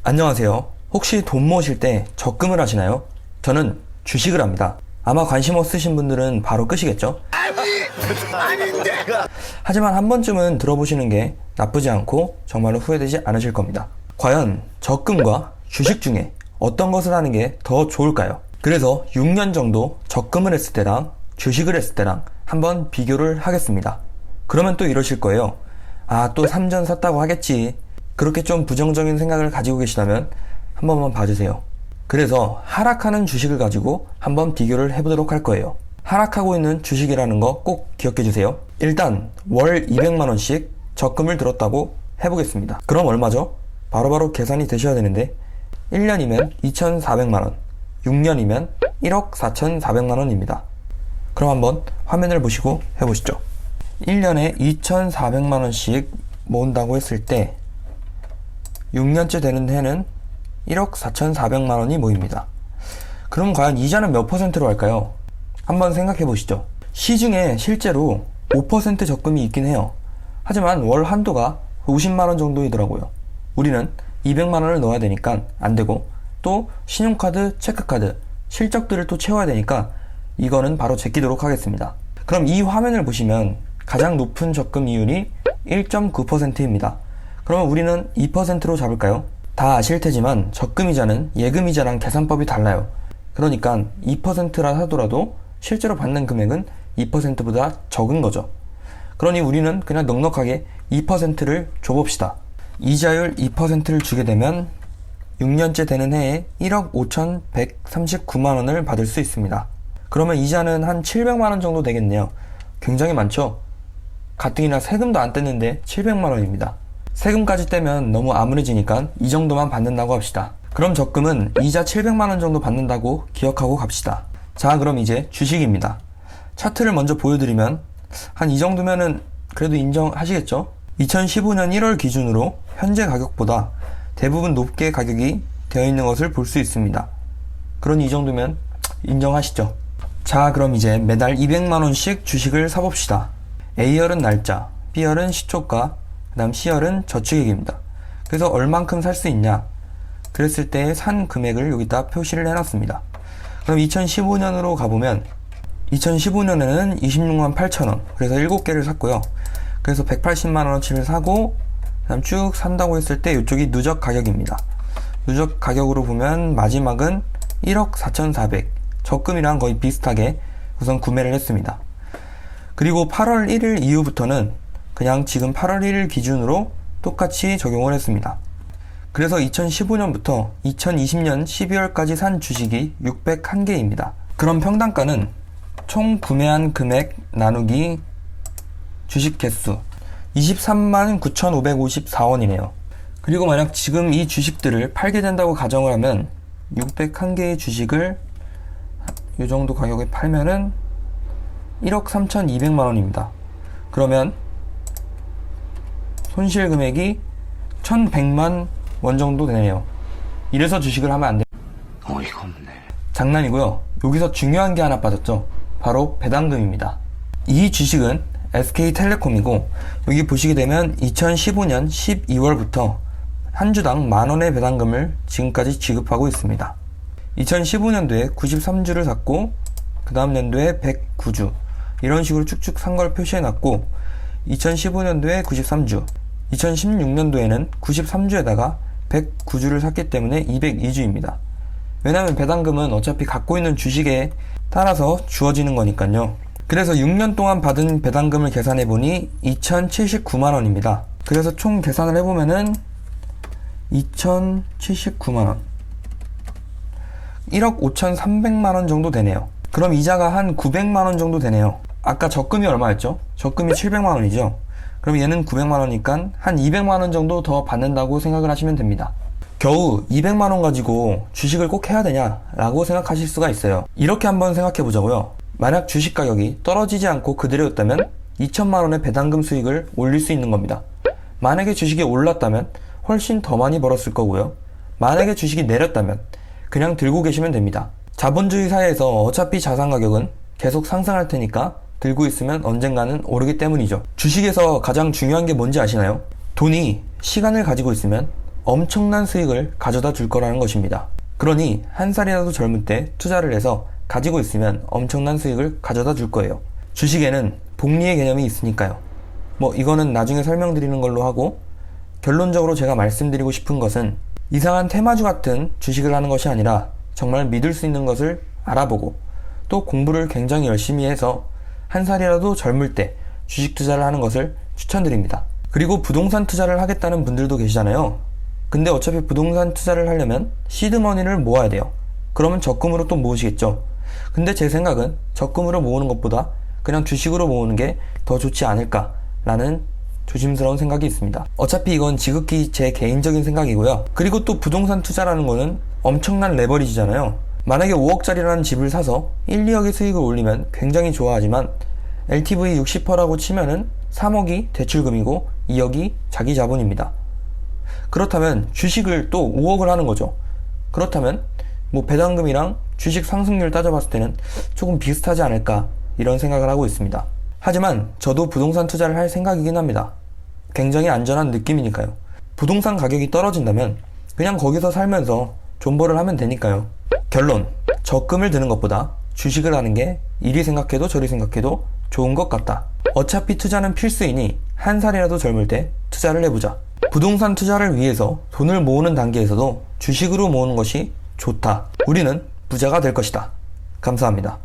안녕하세요. 혹시 돈 모으실 때 적금을 하시나요? 저는 주식을 합니다. 아마 관심 없으신 분들은 바로 끄시겠죠? 하지만 한 번쯤은 들어보시는 게 나쁘지 않고 정말로 후회되지 않으실 겁니다. 과연 적금과 주식 중에 어떤 것을 하는 게 더 좋을까요? 그래서 6년 정도 적금을 했을 때랑 주식을 했을 때랑 한번 비교를 하겠습니다. 그러면 또 이러실 거예요. 아, 또 3전 샀다고 하겠지. 그렇게 좀 부정적인 생각을 가지고 계시다면 한 번만 봐주세요. 그래서 하락하는 주식을 가지고 한번 비교를 해보도록 할 거예요. 하락하고 있는 주식이라는 거 꼭 기억해 주세요. 일단 월 200만원씩 적금을 들었다고 해보겠습니다. 그럼 얼마죠? 바로바로 계산이 되셔야 되는데 1년이면 2,400만원, 6년이면 1억 4,400만원입니다. 그럼 한번 화면을 보시고 해보시죠. 1년에 2,400만원씩 모은다고 했을 때 6년째 되는 해는 1억 4,400만원이 모입니다. 그럼 과연 이자는 몇 퍼센트로 할까요? 한번 생각해 보시죠. 시중에 실제로 5% 적금이 있긴 해요. 하지만 월 한도가 50만원 정도이더라고요. 우리는 200만원을 넣어야 되니까 안 되고, 또 신용카드, 체크카드, 실적들을 또 채워야 되니까 이거는 바로 제끼도록 하겠습니다. 그럼 이 화면을 보시면 가장 높은 적금 이율이 1.9%입니다. 그러면 우리는 2%로 잡을까요? 다 아실 테지만 적금이자는 예금이자랑 계산법이 달라요. 그러니까 2%라 하더라도 실제로 받는 금액은 2%보다 적은 거죠. 그러니 우리는 그냥 넉넉하게 2%를 줘봅시다. 이자율 2%를 주게 되면 6년째 되는 해에 1억 5,139만원을 받을 수 있습니다. 그러면 이자는 한 700만원 정도 되겠네요. 굉장히 많죠? 가뜩이나 세금도 안 뗐는데 700만원입니다. 세금까지 떼면 너무 암울해지니까 이 정도만 받는다고 합시다. 그럼 적금은 이자 700만원 정도 받는다고 기억하고 갑시다. 자, 그럼 이제 주식입니다. 차트를 먼저 보여드리면 한 이 정도면은 그래도 인정하시겠죠? 2015년 1월 기준으로 현재 가격보다 대부분 높게 가격이 되어 있는 것을 볼 수 있습니다. 그러니 이 정도면 인정하시죠? 자, 그럼 이제 매달 200만원씩 주식을 사봅시다. A열은 날짜, B열은 시초가, 그 다음 C열은 저축액입니다. 그래서 얼만큼 살 수 있냐? 그랬을 때 산 금액을 여기다 표시를 해놨습니다. 그럼 2015년으로 가보면 2015년에는 26만 8천원, 그래서 7개를 샀고요. 그래서 180만원어치를 사고, 그 다음 쭉 산다고 했을 때 이쪽이 누적 가격입니다. 누적 가격으로 보면 마지막은 1억 4,400, 적금이랑 거의 비슷하게 우선 구매를 했습니다. 그리고 8월 1일 이후부터는 그냥 지금 8월 1일 기준으로 똑같이 적용을 했습니다. 그래서 2015년부터 2020년 12월까지 산 주식이 601개입니다. 그럼 평단가는 총 구매한 금액 나누기 주식 개수 23만 9,554원이네요. 그리고 만약 지금 이 주식들을 팔게 된다고 가정을 하면 601개의 주식을 이 정도 가격에 팔면은 1억 3,200만원입니다. 그러면 손실 금액이 1,100만 원 정도 되네요. 이래서 주식을 하면 안 돼요. 어이가 없네. 장난이고요. 여기서 중요한 게 하나 빠졌죠. 바로 배당금입니다. 이 주식은 SK텔레콤이고, 여기 보시게 되면 2015년 12월부터 한 주당 만원의 배당금을 지금까지 지급하고 있습니다. 2015년도에 93주를 샀고, 그 다음 년도에 109주, 이런 식으로 쭉쭉 산 걸 표시해놨고, 2015년도에 93주, 2016년도에는 93주에다가 109주를 샀기 때문에 202주입니다. 왜냐하면 배당금은 어차피 갖고 있는 주식에 따라서 주어지는 거니까요. 그래서 6년 동안 받은 배당금을 계산해보니 2,079만원입니다. 그래서 총 계산을 해보면은 2,079만원, 1억 5,300만원 정도 되네요. 그럼 이자가 한 900만원 정도 되네요. 아까 적금이 얼마였죠? 적금이 700만원이죠? 그럼 얘는 900만원이니까 한 200만원 정도 더 받는다고 생각을 하시면 됩니다. 겨우 200만원 가지고 주식을 꼭 해야 되냐? 라고 생각하실 수가 있어요. 이렇게 한번 생각해 보자고요. 만약 주식 가격이 떨어지지 않고 그대로였다면 2천만원의 배당금 수익을 올릴 수 있는 겁니다. 만약에 주식이 올랐다면 훨씬 더 많이 벌었을 거고요. 만약에 주식이 내렸다면 그냥 들고 계시면 됩니다. 자본주의 사회에서 어차피 자산 가격은 계속 상승할 테니까 들고 있으면 언젠가는 오르기 때문이죠. 주식에서 가장 중요한 게 뭔지 아시나요? 돈이 시간을 가지고 있으면 엄청난 수익을 가져다 줄 거라는 것입니다. 그러니 한 살이라도 젊을 때 투자를 해서 가지고 있으면 엄청난 수익을 가져다 줄 거예요. 주식에는 복리의 개념이 있으니까요. 이거는 나중에 설명드리는 걸로 하고, 결론적으로 제가 말씀드리고 싶은 것은 이상한 테마주 같은 주식을 하는 것이 아니라 정말 믿을 수 있는 것을 알아보고 또 공부를 굉장히 열심히 해서 한 살이라도 젊을 때 주식 투자를 하는 것을 추천드립니다. 그리고 부동산 투자를 하겠다는 분들도 계시잖아요. 근데 어차피 부동산 투자를 하려면 시드머니를 모아야 돼요. 그러면 적금으로 또 모으시겠죠. 근데 제 생각은 적금으로 모으는 것보다 그냥 주식으로 모으는 게 더 좋지 않을까라는 조심스러운 생각이 있습니다. 어차피 이건 지극히 제 개인적인 생각이고요. 그리고 또 부동산 투자라는 거는 엄청난 레버리지잖아요. 만약에 5억짜리라는 집을 사서 1, 2억의 수익을 올리면 굉장히 좋아하지만 LTV 60%라고 치면은 3억이 대출금이고 2억이 자기 자본입니다. 그렇다면 주식을 또 5억을 하는 거죠. 그렇다면 배당금이랑 주식 상승률 따져봤을 때는 조금 비슷하지 않을까 이런 생각을 하고 있습니다. 하지만 저도 부동산 투자를 할 생각이긴 합니다. 굉장히 안전한 느낌이니까요. 부동산 가격이 떨어진다면 그냥 거기서 살면서 존버를 하면 되니까요. 결론, 적금을 드는 것보다 주식을 하는 게 이리 생각해도 저리 생각해도 좋은 것 같다. 어차피 투자는 필수이니 한 살이라도 젊을 때 투자를 해보자. 부동산 투자를 위해서 돈을 모으는 단계에서도 주식으로 모으는 것이 좋다. 우리는 부자가 될 것이다. 감사합니다.